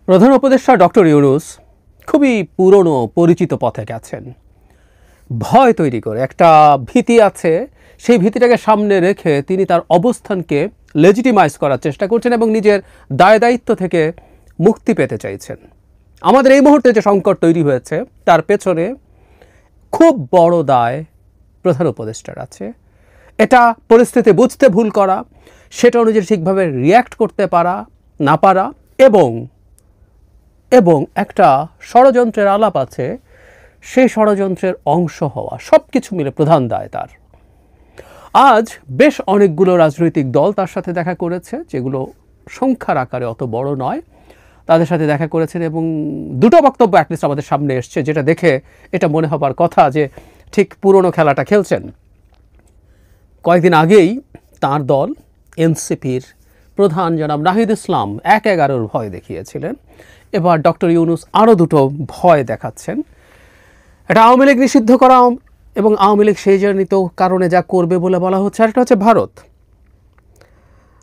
প্রধান উপদেষ্টা ডক্টর ইউনূস খুবই পুরনো পরিচিত পথে গেছেন। ভয় তৈরি করে একটা ভীতি আছে, সেই ভীতিটাকে সামনে রেখে তিনি তার অবস্থানকে লেজিটিমাইজ করার চেষ্টা করছেন এবং নিজের দায় দায়িত্ব থেকে মুক্তি পেতে চাইছেন। আমাদের এই মুহূর্তে যে সংকট তৈরি হয়েছে তার পেছনে খুব বড় দায় প্রধান উপদেষ্টার আছে। এটা পরিস্থিতি বুঝতে ভুল করা, সেটা অনুযায়ী ঠিকভাবে রিয়্যাক্ট করতে পারা না পারা এবং একটা ষড়যন্ত্রের আলাপ আছে, সেই ষড়যন্ত্রের অংশ হওয়া, সব কিছু মিলে প্রধান দায় তার। আজ বেশ অনেকগুলো রাজনৈতিক দল তার সাথে দেখা করেছে, যেগুলো সংখ্যার আকারে অত বড় নয়, তাদের সাথে দেখা করেছেন এবং দুটো বক্তব্য অ্যাটলিস্ট আমাদের সামনে এসছে, যেটা দেখে এটা মনে হবার কথা যে ঠিক পুরনো খেলাটা খেলছেন। কয়েকদিন আগেই তার দল এনসিপির প্রধান জনাব নাহিদ ইসলাম ১/১১ ভয় দেখিয়েছিলেন। এবার ডক্টর ইউনূস আরও দুটো ভয় দেখাচ্ছেন। এটা আওয়ামী লীগ নিষিদ্ধ করা এবং আওয়ামী লীগ সেই জনিত কারণে যা করবে বলে বলা হচ্ছে, আর একটা হচ্ছে ভারত।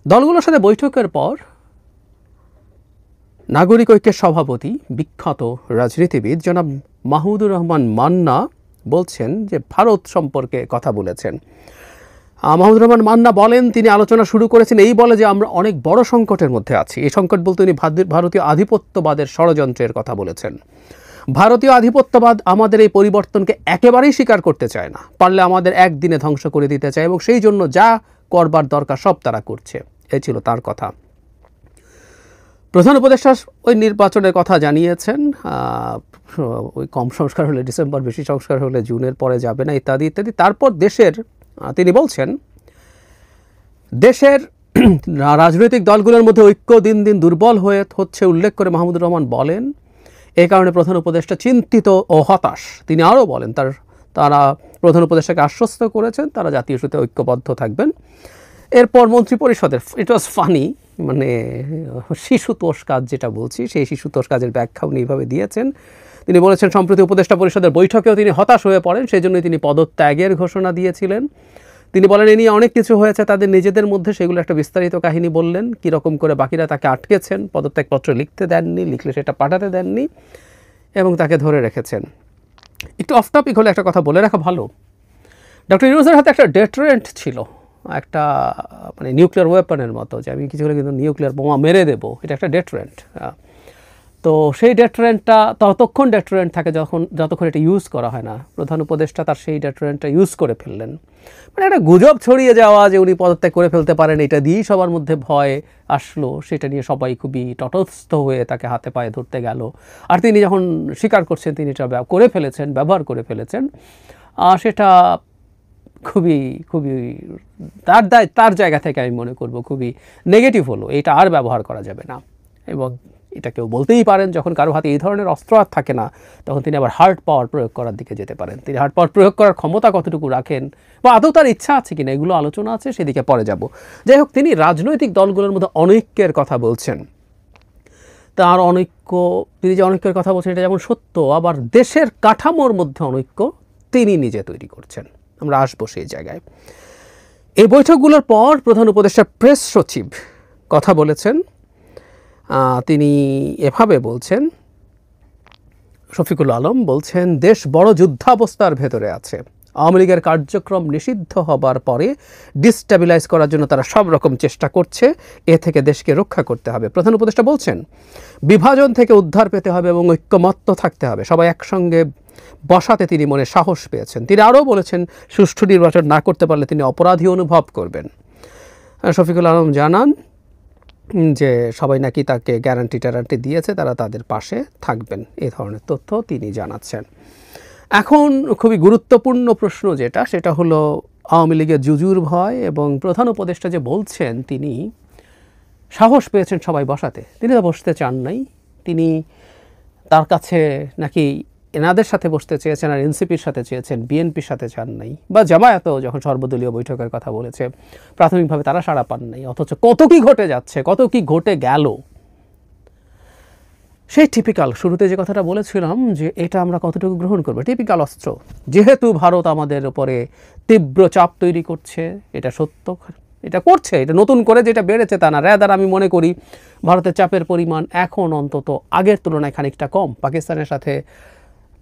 দলগুলোর সাথে বৈঠকের পর নাগরিক ঐক্যের সভাপতি, বিখ্যাত রাজনীতিবিদ জনাব মাহমুদুর রহমান মান্না বলছেন যে ভারত সম্পর্কে কথা বলেছেন। মাহমুদুর রহমান মান্না বলেন, তিনি আলোচনা শুরু করেছেন এই বলে যে আমরা অনেক বড় সংকটের মধ্যে আছি। এই সংকট বলতে তিনি ভারতীয় আধিপত্যবাদের ষড়যন্ত্রের কথা বলেছেন। ভারতীয় আধিপত্যবাদ আমাদের এই পরিবর্তনকে একেবারেই স্বীকার করতে চায় না, পারলে আমাদের একদিনে ধ্বংস করে দিতে চায় এবং সেই জন্য যা করবার দরকার সব তারা করছে। এই ছিল তার কথা। প্রধান উপদেষ্টা ওই নির্বাচনের কথা জানিয়েছেন, ওই কম সংস্কার হলে ডিসেম্বর, বেশি সংস্কার হলে জুনের পরে যাবে না, ইত্যাদি ইত্যাদি। তারপর তিনি বলছেন দেশের রাজনৈতিক দলগুলোর মধ্যে ঐক্য দিন দিন দুর্বল হচ্ছে উল্লেখ করে মাহমুদুর রহমান বলেন এই কারণে প্রধান উপদেষ্টা চিন্তিত ও হতাশ। তিনি আরও বলেন তারা প্রধান উপদেষ্টাকে আশ্বস্ত করেছেন তারা জাতীয় ইস্যুতে ঐক্যবদ্ধ থাকবেন। এরপর মন্ত্রিপরিষদের, ইট ওয়াজ ফানি, মানে শিশুতোষ কাজ যেটা বলছি, সেই শিশুতোষ কাজের ব্যাখ্যা উনি এইভাবে দিয়েছেন। তিনি বলেছেন সম্প্রতি উপদেষ্টা পরিষদের বৈঠকেও তিনি হতাশ হয়ে পড়েন, সেই জন্যই তিনি পদত্যাগের ঘোষণা দিয়েছিলেন। তিনি বলেন এ নিয়ে অনেক কিছু হয়েছে তাদের নিজেদের মধ্যে, সেগুলো একটা বিস্তারিত কাহিনী বললেন, কীরকম করে বাকিরা তাকে আটকেছেন, পদত্যাগপত্র লিখতে দেননি, লিখলে সেটা পাঠাতে দেননি এবং তাকে ধরে রেখেছেন। একটু অফ টপিক হলে একটা কথা বলে রাখা ভালো, ডক্টর ইউনূসের হাতে একটা ডেটারেন্ট ছিল, একটা মানে নিউক্লিয়ার ওয়েপনের মতো, যে আমি কিছু হলে কিন্তু নিউক্লিয়ার বোমা মেরে দেবো, এটা একটা ডেটারেন্ট। তো সেই ডেটারেন্টটা ততক্ষণ ডেটারেন্ট থাকে যতক্ষণ এটা ইউজ করা হয় না। প্রধান উপদেষ্টা তার সেই ডেটারেন্টটা ইউজ করে ফেললেন। মানে একটা গুজব ছড়িয়ে যাওয়া যে উনি পদত্যাগ করে ফেলতে পারেন, এটা দিয়েই সবার মধ্যে ভয় আসলো, সেটা নিয়ে সবাই খুবই তটস্থ হয়ে তাকে হাতে পায়ে ধরতে গেল। আর তিনি যখন স্বীকার করছেন তিনি এটা ব্যবহার করে ফেলেছেন, সেটা খুবই খুবই তার জায়গা থেকে আমি মনে করব খুবই নেগেটিভ হলো। এটা আর ব্যবহার করা যাবে না এবং এটা কেউ বলতেই পারেন যখন কারো হাতে এই ধরনের অস্ত্র আর থাকে না, তখন তিনি আবার হার্ড পাওয়ার প্রয়োগ করার দিকে যেতে পারেন। তিনি হার্ড পাওয়ার প্রয়োগ করার ক্ষমতা কতটুকু রাখেন বা আদৌ তার ইচ্ছা আছে কিনা, এগুলো আলোচনা আছে, সেদিকে পরে যাব। যাই হোক, তিনি রাজনৈতিক দলগুলোর মধ্যে অনৈক্যের কথা বলছেন। তার তিনি যে অনৈক্যের কথা বলছেন এটা যেমন সত্য, আবার দেশের কাঠামোর মধ্যে অনৈক্য তিনি নিজে তৈরি করছেন। আমরা আসবো সেই জায়গায়। এই বৈঠকগুলোর পর প্রধান উপদেষ্টা প্রেস সচিব কথা বলেছেন। তিনি এভাবে বলছেন, শফিকুল আলম বলছেন দেশ বড় যুদ্ধাবস্থার ভেতরে আছে। আওয়ামী লীগের কার্যক্রম নিষিদ্ধ হবার পরে ডিস্টেবিলাইজ করার জন্য তারা সব রকম চেষ্টা করছে, এ থেকে দেশকে রক্ষা করতে হবে। প্রধান উপদেষ্টা বলছেন বিভাজন থেকে উদ্ধার পেতে হবে এবং ঐক্যমত্য থাকতে হবে, সবাই একসঙ্গে বসাতে তিনি মনে সাহস পেয়েছেন। তিনি আরও বলেছেন সুষ্ঠু নির্বাচন না করতে পারলে তিনি অপরাধী অনুভব করবেন। শফিকুল আলম জানান যে সবাই নাকি তাকে গ্যারান্টি দিয়েছে, তারা তাদের পাশে থাকবেন, এই ধরনের তথ্য তিনি জানাচ্ছেন। এখন খুবই গুরুত্বপূর্ণ প্রশ্ন সেটা হলো আওয়ামী লীগের জুজুর ভয় এবং প্রধান উপদেষ্টা যে বলছেন তিনি সাহস পেয়েছেন সবাই বসাতে, তিনি তো বসতে চান নাই। তিনি তার কাছে নাকি এনাদের সাথে বসতে চেয়েছেন আর এনসিপির সাথে চেয়েছেন, বিএনপির সাথে চান নাই, বা জামায়াতও যখন সর্বদলীয় বৈঠকের কথা বলেছে প্রাথমিকভাবে তারা সাড়া পান নাই। অথচ কত কি ঘটে যাচ্ছে, কত কি ঘটে গেল। সেই টিপিক্যাল শুরুতে যে কথাটা বলেছিলাম যে এটা আমরা কতটুকু গ্রহণ করবো, টিপিক্যাল অস্ত্র। যেহেতু ভারত আমাদের উপরে তীব্র চাপ তৈরি করছে, এটা সত্য, এটা করছে, এটা নতুন করে যেটা বেড়েছে তা না। রেদার আমি মনে করি ভারতের চাপের পরিমাণ এখন অন্তত আগের তুলনায় খানিকটা কম। পাকিস্তানের সাথে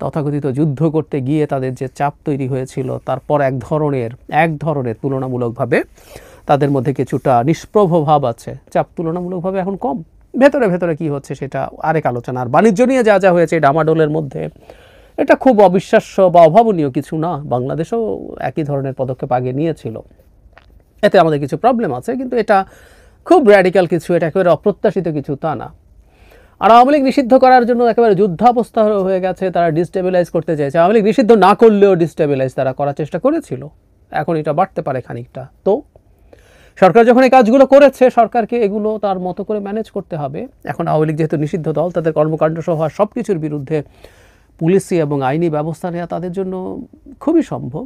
তথাকথিত যুদ্ধ করতে গিয়ে তাদের যে চাপ তৈরি হয়েছিল, তারপর এক ধরনের তুলনামূলকভাবে তাদের মধ্যে কিছুটা নিষ্প্রভ ভাব আছে। চাপ তুলনামূলকভাবে এখন কম। ভেতরে ভেতরে কি হচ্ছে সেটা আরেক আলোচনা। আর বাণিজ্য নিয়ে যা যা হয়েছে ডামাডোলের মধ্যে, এটা খুব অবিশ্বাস্য বা অভাবনীয় কিছু না। বাংলাদেশও একই ধরনের পদক্ষেপ আগে নিয়েছিল, এতে আমাদের কিছু প্রবলেম আছে, কিন্তু এটা খুব র্যাডিক্যাল কিছু, এটা একেবারে অপ্রত্যাশিত কিছু তা না। আর আওয়ামী লীগ নিষিদ্ধ করার জন্য একেবারে যুদ্ধাবস্থা হয়ে গেছে, তারা ডিস্টেবিলাইজ করতে চাইছে। আওয়ামী লীগ নিষিদ্ধ না করলেও ডিস্টেবিলাইজ তারা করার চেষ্টা করেছিল, এখন এটা বাড়তে পারে খানিকটা। তো সরকার যখন এই কাজগুলো করেছে, সরকারকে এগুলো তার মতো করে ম্যানেজ করতে হবে। এখন আওয়ামী লীগ যেহেতু নিষিদ্ধ দল, তাদের কর্মকাণ্ড সহ সব কিছুর বিরুদ্ধে পুলিশি এবং আইনি ব্যবস্থা নেওয়া তাদের জন্য খুবই সম্ভব।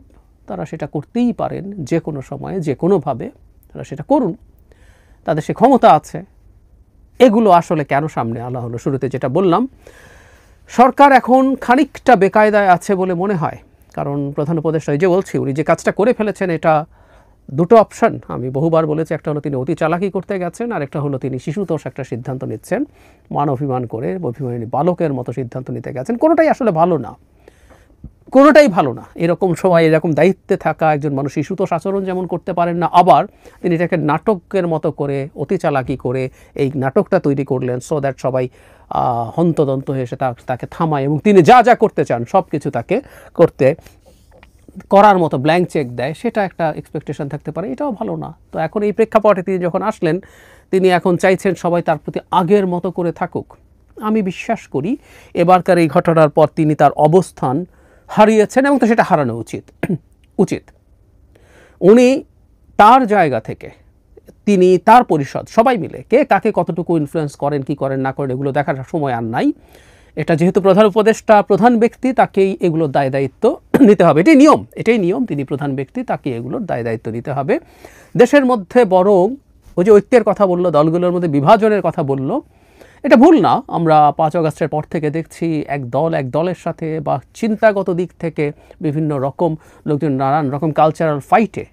তারা সেটা করতেই পারেন যে কোনো সময়ে, যে কোনোভাবে তারা সেটা করুন, তাদের সে ক্ষমতা আছে। এগুলো আসলে কেন সামনে আনা হলো? শুরুতে যেটা বললাম, সরকার এখন খানিকটা বেকায়দায় আছে বলে মনে হয়। কারণ প্রধান উপদেষ্টা, এই যে বলছি, উনি যে কাজটা করে ফেলেছেন, এটা দুটো অপশন আমি বহুবার বলেছি। একটা হলো তিনি অতি চালাকি করতে গেছেন, আর একটা হলো তিনি শিশুতোষ একটা সিদ্ধান্ত নিচ্ছেন, মান অভিমান করে অভিমানী বালকের মতো সিদ্ধান্ত নিতে গেছেন। কোনোটাই আসলে ভালো না, কোনোটাই ভালো না। এরকম সময় এরকম দায়িত্বে থাকা একজন মানুষ শিশুতোষ আচরণ যেমন করতে পারেন না, আবার তিনি এটাকে নাটকের মতো করে অতি চালাকি করে এই নাটকটা তৈরি করলেন, সো দ্যাট সবাই হন্তদন্ত হয়ে এসে তাকে থামায় এবং তিনি যা যা করতে চান সব কিছু তাকে করার মতো ব্ল্যাঙ্ক চেক দেয়। সেটা একটা এক্সপেকটেশন থাকতে পারে, এটাও ভালো না। তো এখন এই প্রেক্ষাপটে তিনি যখন আসলেন, তিনি এখন চাইছেন সবাই তার প্রতি আগের মতো করে থাকুক। আমি বিশ্বাস করি এবারকার এই ঘটনার পর তিনি তার অবস্থান হারিয়েছেন, এবং তো সেটা হারানো উচিত। উনি তার জায়গা থেকে, তিনি তার পরিষদ সবাই মিলে কে কাকে কতটুকু ইনফ্লুয়েন্স করেন, কি করেন না করেন, এগুলো দেখার সময় আর নাই। এটা যেহেতু প্রধান উপদেষ্টা, প্রধান ব্যক্তি, তাকেই এগুলোর দায় দায়িত্ব নিতে হবে। এটাই নিয়ম। তিনি প্রধান ব্যক্তি, তাকে এগুলোর দায় দায়িত্ব নিতে হবে। দেশের মধ্যে বরং ওই যে ঐক্যের কথা বললো, দলগুলোর মধ্যে বিভাজনের কথা বলল, এটা ভুল না। আমরা 5 আগস্টের পর থেকে দেখছি এক দলের সাথে বা চিন্তাগত দিক থেকে বিভিন্ন রকম লোকজন নানান রকম কালচারাল ফাইটে,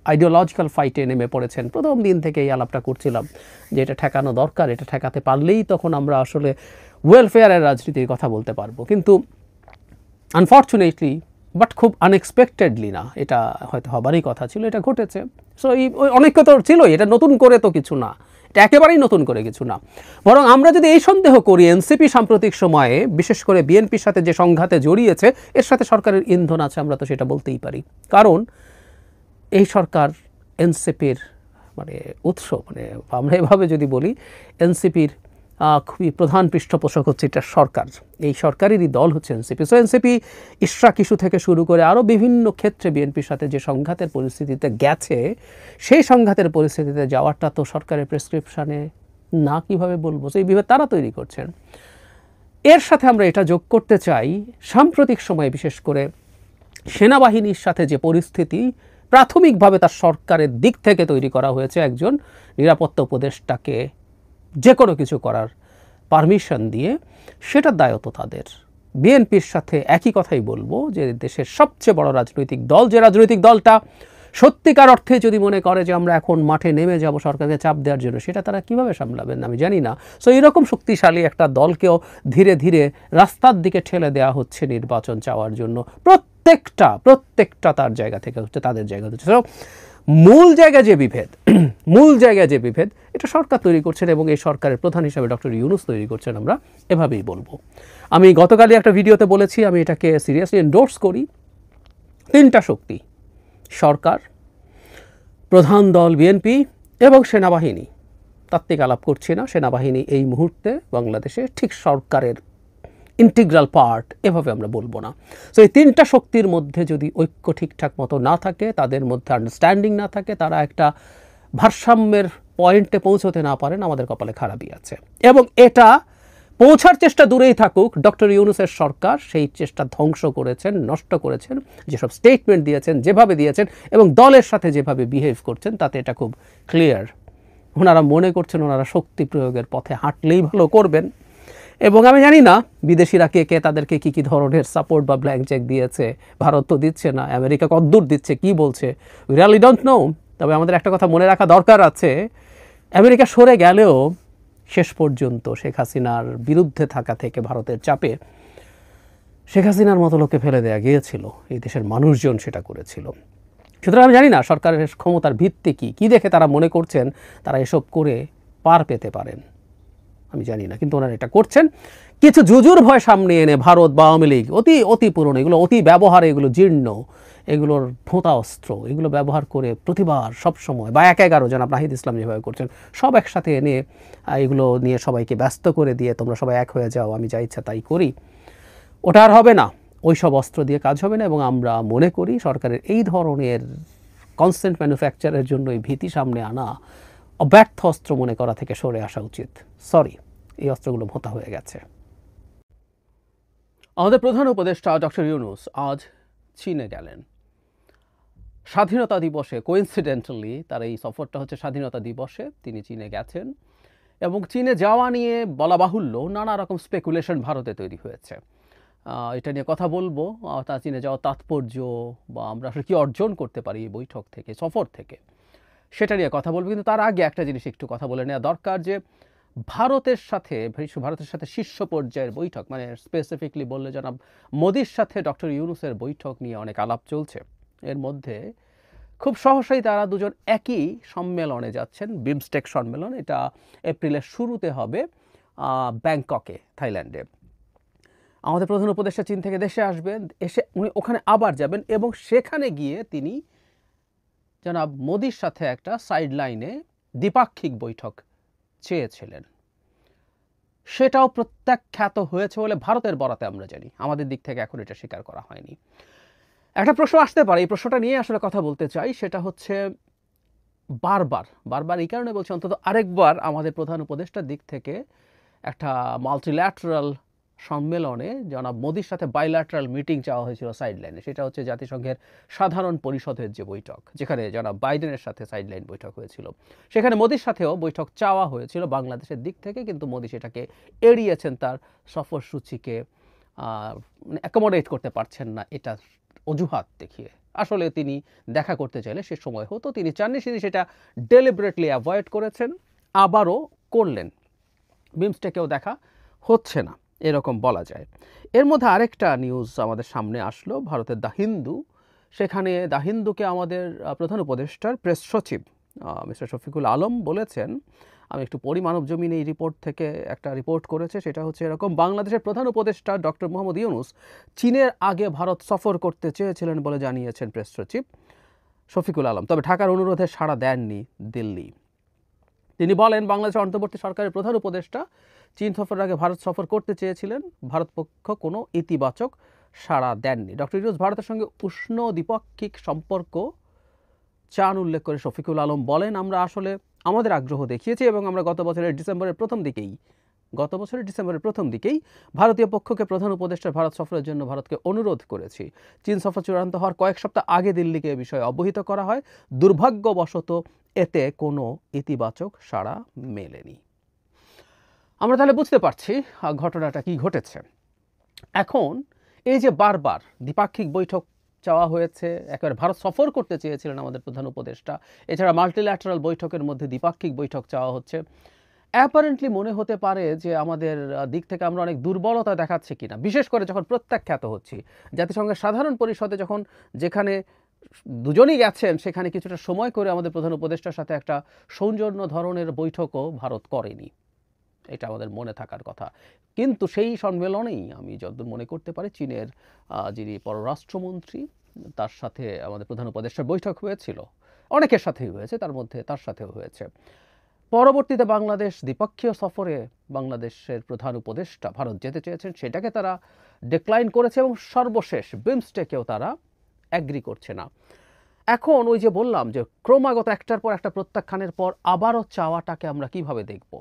আইডিওলজিক্যাল ফাইটে নেমে পড়েছেন। প্রথম দিন থেকে এই আলাপটা করছিলাম যে এটা ঠেকানো দরকার, এটা ঠেকাতে পারলেই তখন আমরা আসলে ওয়েলফেয়ারের রাজনীতির কথা বলতে পারবো। কিন্তু আনফর্চুনেটলি, বাট খুব আনএক্সপেক্টেডলি না, এটা হয়তো হবারই কথা ছিল, এটা ঘটেছে। সো এই অনেক তো ছিলই, এটা নতুন করে তো কিছু না, এটা একেবারেই নতুন করে কিছু না। বরং আমরা যদি এই সন্দেহ করি, এনসিপি সাম্প্রতিক সময়ে বিশেষ করে বিএনপির সাথে যে সংঘাতে জড়িয়েছে, এর সাথে সরকারের ইন্ধন আছে, আমরা তো সেটা বলতেই পারি। কারণ এই সরকার এনসিপির উৎস, আমরা এভাবে যদি বলি, এনসিপির খুবই প্রধান পৃষ্ঠপোষক হচ্ছে এটা সরকার। এই সরকারেরই দল হচ্ছে এনসিপি। সো এনসিপি ইশরাক ইস্যু থেকে শুরু করে আরও বিভিন্ন ক্ষেত্রে বিএনপির সাথে যে সংঘাতের পরিস্থিতিতে গেছে, সেই সংঘাতের পরিস্থিতিতে যাওয়াটা তো সরকারের প্রেসক্রিপশানে না, কিভাবে বলবো, সেই বিভাগ তারা তৈরি করছেন। এর সাথে আমরা এটা যোগ করতে চাই, সাম্প্রতিক সময়ে বিশেষ করে সেনাবাহিনীর সাথে যে পরিস্থিতি, প্রাথমিকভাবে তার সরকারের দিক থেকে তৈরি করা হয়েছে একজন নিরাপত্তা উপদেষ্টাকে যে কোনো কিছু করার পারমিশন দিয়ে, সেটার দায়ও তো তাদের। বিএনপির সাথে একই কথাই বলবো যে দেশের সবচেয়ে বড় রাজনৈতিক দল, যে রাজনৈতিক দলটা সত্যিকার অর্থে যদি মনে করে যে আমরা এখন মাঠে নেমে যাব সরকারকে চাপ দেওয়ার জন্য, সেটা তারা কিভাবে সামলাবেন আমি জানি না। সো এরকম শক্তিশালী একটা দলকেও ধীরে ধীরে রাস্তার দিকে ঠেলে দেওয়া হচ্ছে নির্বাচন চাওয়ার জন্য। প্রত্যেকটা তার জায়গা থেকে হচ্ছে, তাদের জায়গা হচ্ছে। মূল জায়গায় যে বিভেদ, এটা সরকার তৈরি করছেন, এবং এই সরকারের প্রধান হিসাবে ডক্টর ইউনূস তৈরি করছেন, আমরা এভাবেই বলবো। আমি গতকালই একটা ভিডিওতে বলেছি, আমি এটাকে সিরিয়াসলি এন্ডোর্স করি। 3টা শক্তি, সরকার, প্রধান দল বিএনপি এবং সেনাবাহিনী। তাত্ত্বিক আলাপ করছি না, সেনাবাহিনী এই মুহূর্তে বাংলাদেশে ঠিক সরকারের ইন্টিগ্রাল পার্ট, এভাবে আমরা বলবো না। সো এই 3টা শক্তির মধ্যে যদি ঐক্য ঠিকঠাক মতো না থাকে, তাদের মধ্যে আন্ডারস্ট্যান্ডিং না থাকে, তারা একটা ভারসাম্যের পয়েন্টে পৌঁছতে না পারেন, আমাদের কপালে খারাপই আছে। এবং এটা পৌঁছার চেষ্টা দূরেই থাকুক, ডক্টর ইউনূসের সরকার সেই চেষ্টা ধ্বংস করেছেন, নষ্ট করেছেন। যেসব স্টেটমেন্ট দিয়েছেন, যেভাবে দিয়েছেন, এবং দলের সাথে যেভাবে বিহেভ করছেন, তাতে এটা খুব ক্লিয়ার। ওনারা মনে করছেন ওনারা শক্তি প্রয়োগের পথে হাঁটলেই ভালো করবেন। এবং আমি জানি না বিদেশিরা কে তাদেরকে কী ধরনের সাপোর্ট বা ব্ল্যাঙ্ক চেক দিয়েছে। ভারত তো দিচ্ছে না, আমেরিকা কতদূর দিচ্ছে, কি বলছে, উই রিয়েলি ডোন্ট নো। তবে আমাদের একটা কথা মনে রাখা দরকার আছে, আমেরিকা সরে গেলেও শেষ পর্যন্ত শেখ হাসিনার বিরুদ্ধে থাকা থেকে ভারতের চাপে শেখ হাসিনার মতো লোককে ফেলে দেওয়া গিয়েছিল, এই দেশের মানুষজন সেটা করেছিল। সুতরাং আমি জানি না সরকারের ক্ষমতার ভিত্তি কী দেখে তারা মনে করছেন তারা এসব করে পার পেতে পারেন, আমি জানি না, কিন্তু ওনারা এটা করছেন কিছু জুজুর ভয় সামনে এনে। ভারত বা আওয়ামী লীগ অতি পুরনো, এগুলো অতি ব্যবহারে, এগুলো জীর্ণ, এগুলোর ভোঁতা অস্ত্র, এগুলো ব্যবহার করে প্রতিবার সবসময় বা ১-১ জনাব নাহিদ ইসলাম যেভাবে করছেন সব একসাথে এনে এগুলো নিয়ে সবাইকে ব্যস্ত করে দিয়ে তোমরা সবাই এক হয়ে যাও, আমি যা ইচ্ছা তাই করি, ওটা আর হবে না। ওই সব অস্ত্র দিয়ে কাজ হবে না। এবং আমরা মনে করি সরকারের এই ধরনের কনস্ট্যান্ট ম্যানুফ্যাকচারের জন্য এই ভীতি সামনে আনা, অব্যর্থ অস্ত্র মনে করা থেকে সরে আসা উচিত। সরি, এই অস্ত্রগুলো ভোঁতা হয়ে গেছে। আমাদের প্রধান উপদেষ্টা ডক্টর ইউনূস আজ চীনে গেলেন স্বাধীনতা দিবসে। কোইন্সিডেন্টালি তার এই সফরটা হচ্ছে স্বাধীনতা দিবসে তিনি চীনে গেছেন, এবং চীনে যাওয়া নিয়ে বলা বাহুল্য নানা রকম স্পেকুলেশন ভারতে তৈরি হয়েছে। এটা নিয়ে কথা বলবো, তা চীনে যাওয়ার তাৎপর্য বা আমরা আসলে কী অর্জন করতে পারি এই বৈঠক থেকে, সফর থেকে, সেটা নিয়ে কথা বলবো। কিন্তু তার আগে একটা জিনিস একটু কথা বলে নেওয়া দরকার, যে ভারতের সাথে শীর্ষ পর্যায়ের বৈঠক, মানে স্পেসিফিকলি বললে জনাব মোদির সাথে ডক্টর ইউনূসের বৈঠক নিয়ে অনেক আলাপ চলছে। এর মধ্যে খুব সহসাই তারা দুজন একই সম্মেলনে যাচ্ছেন, বিমস্টেক সম্মেলন। এটা এপ্রিলের শুরুতে হবে ব্যাংককে, থাইল্যান্ডে। আমাদের প্রধান উপদেষ্টা চীন থেকে দেশে আসবেন, এসে উনি ওখানে আবার যাবেন, এবং সেখানে গিয়ে তিনি জনাব মোদির সাথে একটা সাইড লাইনে দ্বিপাক্ষিক বৈঠক চেয়েছিলেন। সেটাও প্রত্যাখ্যাত হয়েছে বলে ভারতের বরাতে আমরা জানি, আমাদের দিক থেকে এখন এটা স্বীকার করা হয়নি। একটা প্রশ্ন আসতে পারে, এই প্রশ্নটা নিয়ে আসলে কথা বলতে চাই, সেটা হচ্ছে বারবার এই কারণে বলছি, অন্তত আরেকবার আমাদের প্রধান উপদেষ্টার দিক থেকে একটা মাল্টিল্যাটারাল সম্মেলনে জনাব মোদির সাথে বাইল্যাটারাল মিটিং চাওয়া হয়েছিল সাইডলাইনে। সেটা হচ্ছে জাতিসংঘের সাধারণ পরিষদের যে বৈঠক, যেখানে জনাব বাইডেনের সাথে সাইডলাইন বৈঠক হয়েছিল, সেখানে মোদির সাথেও বৈঠক চাওয়া হয়েছিল বাংলাদেশের দিক থেকে, কিন্তু মোদি সেটাকে এড়িয়েছেন, তার সফরসূচিকে অ্যাকোমোডেট করতে পারছেন না এটা অজুহাত দেখিয়ে। আসলে তিনি দেখা করতে চাইলে সে সময় হতো, তিনি চাননি, তিনি সেটা ডেলিবারেটলি অ্যাভয়েড করেছেন, আবারও করলেন। বিমস্টেকেও দেখা হচ্ছে না, এরকম বলা যায়। এর মধ্যে আরেকটা নিউজ আমাদের সামনে আসলো, ভারতের দ্য হিন্দু। সেখানে দ্য হিন্দুকে আমাদের প্রধান উপদেষ্টার প্রেস সচিব মিস্টার শফিকুল আলম বলেছেন, আমি একটু পড়ি, মানব জমিন এই রিপোর্ট থেকে একটা রিপোর্ট করেছে, সেটা হচ্ছে এরকম: বাংলাদেশের প্রধান উপদেষ্টা ডক্টর মোহাম্মদ ইউনূস চীনের আগে ভারত সফর করতে চেয়েছিলেন বলে জানিয়েছেন প্রেস সচিব শফিকুল আলম, তবে ঢাকার অনুরোধে সাড়া দেননি দিল্লি। তিনি বলেন, বাংলাদেশের অন্তর্বর্তী সরকারের প্রধান উপদেষ্টা চীন সফরের আগে ভারত সফর করতে চেয়েছিলেন, ভারত পক্ষ কোনো ইতিবাচক সাড়া দেননি। ডক্টর ইউনূস ভারতের সঙ্গে উষ্ণ দ্বিপাক্ষিক সম্পর্ক চান উল্লেখ করে শফিকুল আলম বলেন, আমরা আসলে আমাদের আগ্রহ দেখিয়েছি এবং আমরা গত বছরের ডিসেম্বরের প্রথম দিকেই ভারতীয় পক্ষকে প্রধান উপদেষ্টার ভারত সফরের জন্য ভারতকে অনুরোধ করেছি। চীন সফর চূড়ান্ত হওয়ার কয়েক সপ্তাহ আগে দিল্লিকে এ বিষয়ে অবহিত করা হয়, দুর্ভাগ্যবশত এতে কোনো ইতিবাচক সাড়া মেলেনি। আমরা তাহলে বুঝতে পারছি ঘটনাটা কি ঘটেছে। এখন এই যে বারবার দ্বিপাক্ষিক বৈঠক চাওয়া হয়েছে, একেবারে ভারত সফর করতে চেয়েছিলেন আমাদের প্রধান উপদেষ্টা, এছাড়া মাল্টিল্যাটারাল বৈঠকের মধ্যে দ্বিপাক্ষিক বৈঠক চাওয়া হচ্ছে, অ্যাপারেন্টলি মনে হতে পারে যে আমাদের দিক থেকে আমরা অনেক দুর্বলতা দেখাচ্ছি কিনা, বিশেষ করে যখন প্রত্যাখ্যাত হচ্ছি। জাতিসংঘের সাধারণ পরিষদে যেখানে দুজনই গেছেন, সেখানে কিছুটা সময় করে আমাদের প্রধান উপদেষ্টার সাথে একটা সৌজন্য ধরনের বৈঠকও ভারত করেনি, এটা আমাদের মনে থাকার কথা। কিন্তু সেই সম্মেলনেই আমি যতদূর মনে করতে পারি চীনের যিনি পররাষ্ট্রমন্ত্রী, তার সাথে আমাদের প্রধান উপদেষ্টার বৈঠক হয়েছিল, অনেকের সাথেই হয়েছে, তার মধ্যে তার সাথেও হয়েছে। পরবর্তীতে বাংলাদেশ দ্বিপক্ষীয় সফরে বাংলাদেশের প্রধান উপদেষ্টা ভারত যেতে চেয়েছেন, সেটাকে তারা ডিক্লাইন করেছে, এবং সর্বশেষ বিমস্টেকেও তারা অ্যাগ্রি করছে না। এখন ওই যে বললাম যে ক্রমাগত একটার পর একটা প্রত্যাখ্যানের পর আবারও চাওয়াটাকে আমরা কিভাবে দেখব?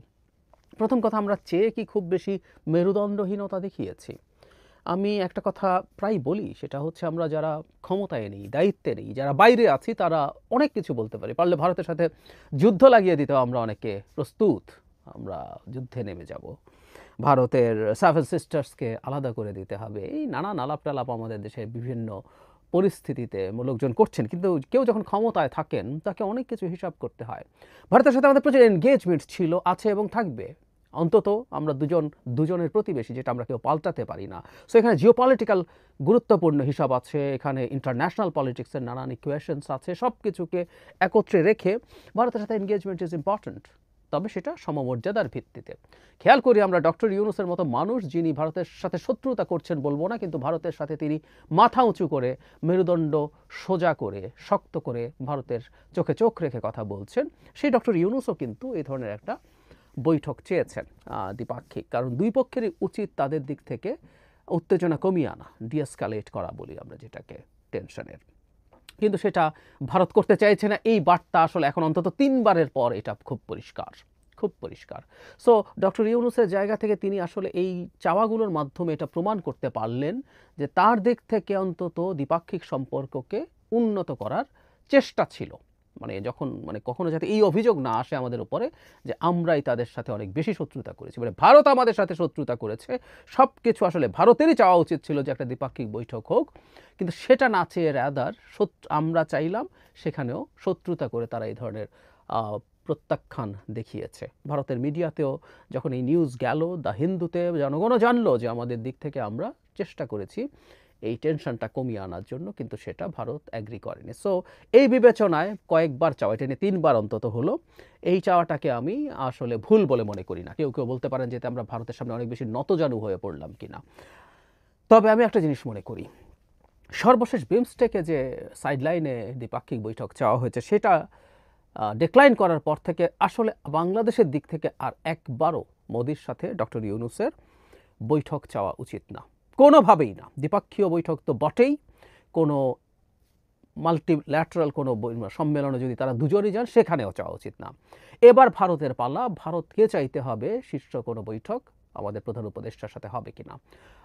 প্রথম কথা, আমরা চেয়ে কি খুব বেশি মেরুদণ্ডহীনতা দেখিয়েছি? আমি একটা কথা প্রায় বলি, সেটা হচ্ছে আমরা যারা ক্ষমতায় নেই, দায়িত্বে নেই, যারা বাইরে আছি, তারা অনেক কিছু বলতে পারি, পারলে ভারতের সাথে যুদ্ধ লাগিয়ে দিতেও আমরা অনেকে প্রস্তুত, আমরা যুদ্ধে নেমে যাব, ভারতের 7 সিস্টার্সকে আলাদা করে দিতে হবে, এই নানান আলাপ টালাপ আমাদের দেশে বিভিন্ন পরিস্থিতিতে লোকজন করছেন, কিন্তু কেউ যখন ক্ষমতায় থাকেন তাকে অনেক কিছু হিসাব করতে হয়। ভারতের সাথে আমাদের প্রচুর এনগেজমেন্ট ছিল, আছে এবং থাকবে। অন্তত আমরা দুজনের প্রতিবেশী, যেটা আমরা কেউ পাল্টাতে পারি না। সো এখানে জিওপলিটিক্যাল গুরুত্বপূর্ণ হিসাব আছে, এখানে ইন্টারন্যাশনাল পলিটিক্সের নানান ইকুয়েশনস আছে। সব কিছুকে একত্রে রেখে ভারতের সাথে এনগেজমেন্ট ইজ ইম্পর্ট্যান্ট, তবে সেটা সমমর্যাদার ভিত্তিতে। খেয়াল করি আমরা ডক্টর ইউনূসের মতো মানুষ, যিনি ভারতের সাথে শত্রুতা করছেন বলবো না, কিন্তু ভারতের সাথে তিনি মাথা উঁচু করে, মেরুদণ্ড সোজা করে, শক্ত করে ভারতের চোখে চোখ রেখে কথা বলছেন, সেই ডক্টর ইউনূসও কিন্তু এই ধরনের একটা বৈঠক চেয়েছেন দ্বিপাক্ষিক। কারণ দুই পক্ষেরই উচিত তাদের দিক থেকে উত্তেজনা কমিয়ে আনা, ডিএসকালেট করা বলি আমরা যেটাকে, টেনশনের। কিন্তু সেটা ভারত করতে চাইছে না। এই বার্তা আসলে এখন অন্তত 3বারের পর এটা খুব পরিষ্কার, খুব পরিষ্কার। সো ডক্টর ইউনূসের জায়গা থেকে তিনি আসলে এই চাওয়াগুলোর মাধ্যমে এটা প্রমাণ করতে পারলেন যে তার দিক থেকে অন্তত দ্বিপাক্ষিক সম্পর্ককে উন্নত করার চেষ্টা ছিল। মানে কখনো যাতে এই অভিযোগ না আসে আমাদের উপরে যে আমরাই তাদের সাথে অনেক বেশি শত্রুতা করেছি, মানে ভারত আমাদের সাথে শত্রুতা করেছে। সব কিছু আসলে ভারতেরই চাওয়া উচিত ছিল যে একটা দ্বিপাক্ষিক বৈঠক হোক, কিন্তু সেটা না চেয়ে রাদার আমরা চাইলাম, সেখানেও শত্রুতা করে তারা এই ধরনের প্রত্যাখ্যান দেখিয়েছে। ভারতের মিডিয়াতেও যখন এই নিউজ গেল, দ্য হিন্দুতে জনগণও জানলো যে আমাদের দিক থেকে আমরা চেষ্টা করেছি এই টেনশনটা কমিয়ে আনার জন্য, কিন্তু সেটা ভারত অ্যাগ্রি করেনি। সো এই বিবেচনায় কয়েকবার চাওয়া, এটা নিয়ে 3বার অন্তত হলো, এই চাওয়াটাকে আমি আসলে ভুল বলে মনে করি না। কেউ কেউ বলতে পারেন যে আমরা ভারতের সামনে অনেক বেশি নতজানু হয়ে পড়লাম কিনা। তবে আমি একটা জিনিস মনে করি, সর্বশেষ বিমস্টেকে যে সাইডলাইনে দ্বিপাক্ষিক বৈঠক চাওয়া হয়েছে, সেটা ডিক্লাইন করার পর থেকে আসলে বাংলাদেশের দিক থেকে আর একবারও মোদির সাথে ডক্টর ইউনূসের বৈঠক চাওয়া উচিত না, কোনোভাবেই না। দ্বিপাক্ষীয় বৈঠক তো বটেই, কোনো মাল্টিল্যাটারাল কোনো সম্মেলনে যদি তারা দুজনই যান, সেখানেও চাওয়া উচিত না। এবার ভারতের পালা, ভারতকে চাইতে হবে শীর্ষ কোনো বৈঠক আমাদের প্রধান উপদেষ্টার সাথে হবে কিনা।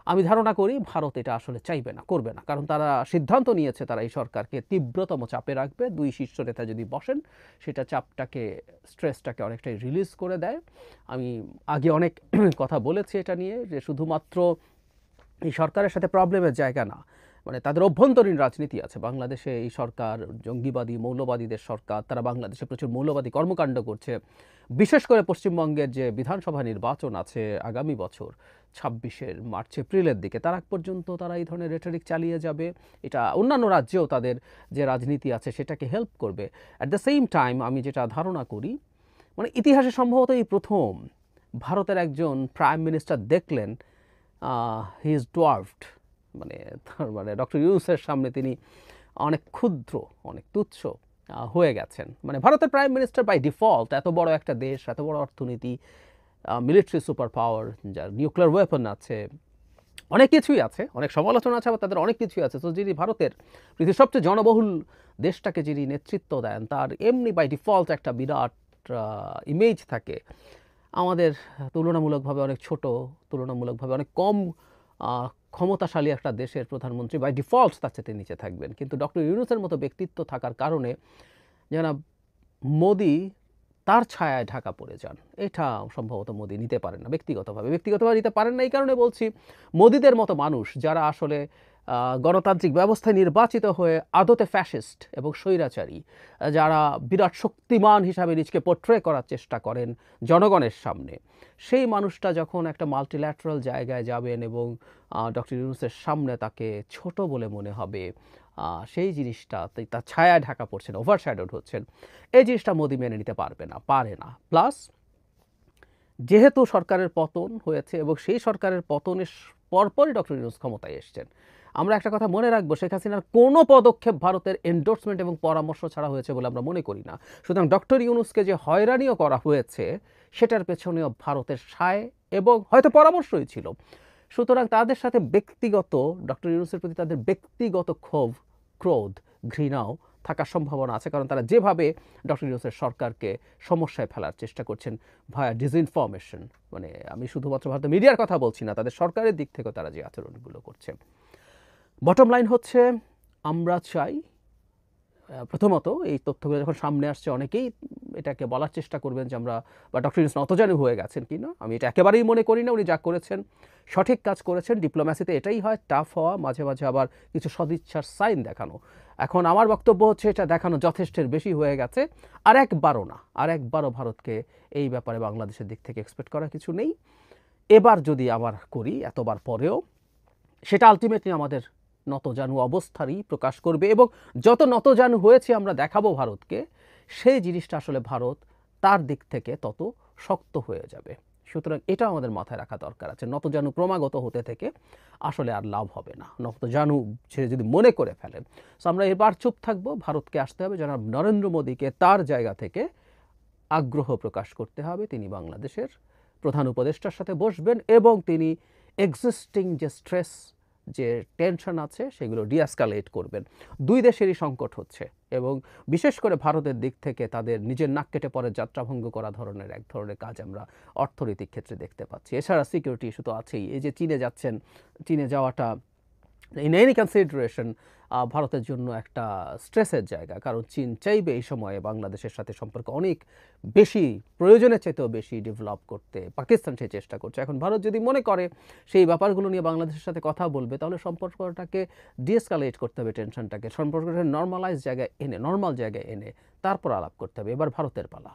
আমি ধারণা করি ভারত এটা আসলে চাইবে না, করবে না, কারণ তারা সিদ্ধান্ত নিয়েছে তারা এই সরকারকে তীব্রতম চাপে রাখবে। দুই শীর্ষ নেতা যদি বসেন, সেটা চাপটাকে, স্ট্রেসটাকে অনেকটাই রিলিজ করে দেয়। আমি আগে অনেক কথা বলেছি এটা নিয়ে, যে শুধুমাত্র এই সরকারের সাথে প্রবলেমের জায়গা না, মানে তাদের অভ্যন্তরীণ রাজনীতি আছে। বাংলাদেশে এই সরকার জঙ্গিবাদী, মৌলবাদীদের সরকার, তারা বাংলাদেশে প্রচুর মৌলবাদী কর্মকাণ্ড করছে। বিশেষ করে পশ্চিমবঙ্গের যে বিধানসভা নির্বাচন আছে আগামী বছর 26 মার্চ এপ্রিলের দিকে, তার আগ পর্যন্ত তারা এই ধরনের রেটরিক চালিয়ে যাবে। এটা অন্যান্য রাজ্যেও তাদের যে রাজনীতি আছে সেটাকে হেল্প করবে। অ্যাট দ্য সেম টাইম আমি যেটা ধারণা করি, মানে ইতিহাসে সম্ভবত এই প্রথম ভারতের একজন প্রাইম মিনিস্টার দেখলেন হি ইজ ডোয়ার্ভড, মানে ডক্টর ইউনূসের সামনে তিনি অনেক ক্ষুদ্র, অনেক তুচ্ছ হয়ে গেছেন। মানে ভারতের প্রাইম মিনিস্টার বাই ডিফল্ট, এত বড় একটা দেশ, এত বড় অর্থনীতি, মিলিটারি সুপার পাওয়ার, যার নিউক্লিয়ার ওয়েপন আছে, অনেক কিছুই আছে, অনেক সমালোচনা আছে, আবার তাদের অনেক কিছুই আছে। তো যিনি ভারতের পৃথিবীর সবচেয়ে জনবহুল দেশটাকে যিনি নেতৃত্ব দেন, তার এমনি বাই ডিফল্ট একটা বিরাট ইমেজ থাকে। আমাদের তুলনামূলকভাবে অনেক ছোট, তুলনামূলকভাবে অনেক কম ক্ষমতাশালী একটা দেশের প্রধানমন্ত্রী বাই ডিফল্ট তার চেয়ে নিচে থাকবেন। কিন্তু ডক্টর ইউনূসের মতো ব্যক্তিত্ব থাকার কারণে জনাব মোদি তার ছায়ায় ঢাকা পড়ে যান। এটা সম্ভবত মোদি নিতে পারেন না ব্যক্তিগতভাবে নিতে পারেন না। এই কারণে বলছি, মোদিদের মতো মানুষ যারা আসলে গণতান্ত্রিক ব্যবস্থায় নির্বাচিত হয়ে আদতে ফ্যাসিস্ট এবং স্বৈরাচারী, যারা বিরাট শক্তিমান হিসাবে নিজকে পোট্রে করার চেষ্টা করেন জনগণের সামনে, সেই মানুষটা যখন একটা মাল্টিল্যাটারাল জায়গায় যাবেন এবং ডক্টর ইউনূসের সামনে তাকে ছোট বলে মনে হবে, সেই জিনিসটা তার ছায়ায় ঢাকা পড়ছেন, ওভারশ্যাডোড হচ্ছেন, এই জিনিসটা মোদি মেনে নিতে পারে না। প্লাস যেহেতু সরকারের পতন হয়েছে এবং সেই সরকারের পতনের পরপরই ডক্টর ইউনূস ক্ষমতায় এসছেন, আমরা একটা কথা মনে রাখবো, শেখ হাসিনার কোনো পদক্ষেপ ভারতের এন্ডোর্সমেন্ট এবং পরামর্শ ছাড়া হয়েছে বলে আমরা মনে করি না। সুতরাং ডক্টর ইউনূসকে যে হয়রানিও করা হয়েছে, সেটার পেছনেও ভারতের সায় এবং হয়তো পরামর্শই ছিল। সুতরাং তাদের সাথে ব্যক্তিগত, ডক্টর ইউনূসের প্রতি তাদের ব্যক্তিগত ক্ষোভ, ক্রোধ, ঘৃণাও থাকার সম্ভাবনা আছে, কারণ তারা যেভাবে ডক্টর ইউনূসের সরকারকে সমস্যায় ফেলার চেষ্টা করছেন ভায়া ডিসইনফরমেশন, মানে আমি শুধুমাত্র ভারতের মিডিয়ার কথা বলছি না, তাদের সরকারের দিক থেকেও তারা যে আচরণগুলো করছে। বটম লাইন হচ্ছে, আমরা চাই প্রথমত এই তথ্যগুলো যখন সামনে আসছে অনেকেই এটাকে বলার চেষ্টা করবেন যে আমরা বা ডক্টর ইউনূস নতজানু হয়ে গেছেন কিনা। আমি এটা একেবারেই মনে করি না। উনি যা করেছেন সঠিক কাজ করেছেন। ডিপ্লোম্যাসিতে এটাই হয়, টাফ হওয়া, মাঝে মাঝে আবার কিছু সদিচ্ছার সাইন দেখানো। এখন আমার বক্তব্য হচ্ছে এটা দেখানো যথেষ্টের বেশি হয়ে গেছে। আরেকবারও ভারতকে এই ব্যাপারে বাংলাদেশের দিক থেকে এক্সপেক্ট করা কিছু নেই। এবার যদি আবার করি এতবার পরেও, সেটা আলটিমেটলি আমাদের নতজানু অবস্থারই প্রকাশ করবে, এবং যত নতজানু হয়েছে আমরা দেখাবো ভারতকে, সেই জিনিসটা আসলে ভারত তার দিক থেকে তত শক্ত হয়ে যাবে। সুতরাং এটা আমাদের মাথায় রাখা দরকার আছে। নতজানু ক্রমাগত হতে থেকে আসলে আর লাভ হবে না, নতজানু সে যদি মনে করে ফেলেন। সো আমরা এবার চুপ থাকবো, ভারতকে আসতে হবে, জনাব নরেন্দ্র মোদীকে তার জায়গা থেকে আগ্রহ প্রকাশ করতে হবে। তিনি বাংলাদেশের প্রধান উপদেষ্টার সাথে বসবেন এবং তিনি এক্সিস্টিং যে স্ট্রেস, যে টেনশন আছে সেগুলো ডিএসকালেট করবেন। দুই দেশেরই সংকট হচ্ছে এবং বিশেষ করে ভারতের দিক থেকে তাদের নিজের নাক কেটে পরে যাত্রাভঙ্গ করা এক ধরনের কাজ আমরা অর্থনৈতিক ক্ষেত্রে দেখতে পাচ্ছি। এছাড়া সিকিউরিটি ইস্যু তো আছেই। এই যে চীনে যাচ্ছেন, চীনে যাওয়াটা ইন এনি কনসিডারেশন ভারতের জন্য একটা স্ট্রেসের জায়গা, কারণ চীন চাইবে এই সময়ে বাংলাদেশের সাথে সম্পর্ক অনেক বেশি, প্রয়োজনের চাইতেও বেশি ডেভেলপ করতে। পাকিস্তান সেই চেষ্টা করছে। এখন ভারত যদি মনে করে সেই ব্যাপারগুলো নিয়ে বাংলাদেশের সাথে কথা বলবে, তাহলে সম্পর্কটাকে ডিএসকালেট করতে হবে, টেনশনটাকে সম্পর্কটা নর্মাল জায়গায় এনে তারপর আলাপ করতে হবে। এবার ভারতের পালা।